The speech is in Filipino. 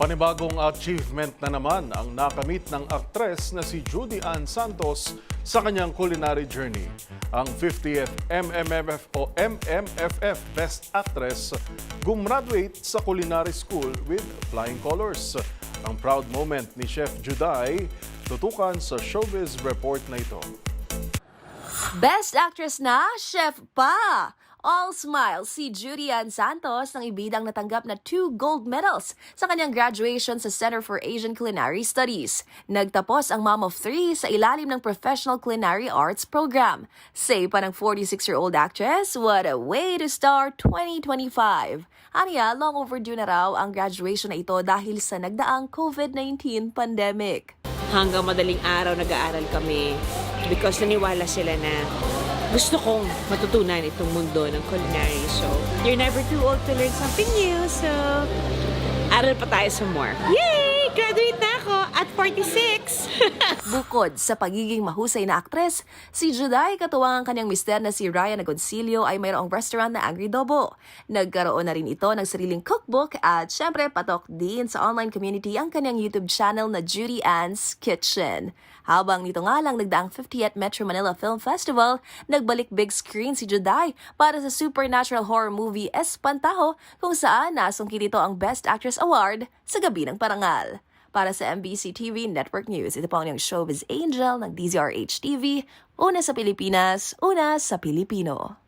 Panibagong achievement na naman ang nakamit ng aktres na si Judy Ann Santos sa kanyang culinary journey. Ang 50th MMFF Best Actress gumraduate sa culinary school with flying colors. Ang proud moment ni Chef Juday tutukan sa Showbiz Report na ito. Best Actress na, Chef pa! All smiles si Judy Ann Santos nang ibidang natanggap na 2 gold medals sa kanyang graduation sa Center for Asian Culinary Studies. Nagtapos ang mom of 3 sa ilalim ng Professional Culinary Arts Program. Say pa ng 46-year-old actress, what a way to start 2025. Aniya, long overdue na raw ang graduation na ito dahil sa nagdaang COVID-19 pandemic. Hanggang madaling araw nag-aaral kami because naniwala sila na gusto kong matutunan itong mundo ng culinary. So, you're never too old to learn something new. So, aral pa tayo some more. Yay! Graduate na ako at 46! Bukod sa pagiging mahusay na aktres, si Juday katuwang ang kanyang mister na si Ryan Agoncillo ay mayroong restaurant na Angry Dobo. Nagkaroon na rin ito ng sariling cookbook at syempre patok din sa online community ang kanyang YouTube channel na Judy Ann's Kitchen. Habang nito nga lang nagdaang 50th Metro Manila Film Festival, nagbalik big screen si Juday para sa supernatural horror movie Espantaho kung saan nasungkit ito ang Best Actress Award sa Gabi ng Parangal. Para sa MBC TV Network News, ito po ang inyong Showbiz Angel ng DZRH TV, una sa Pilipinas, una sa Pilipino.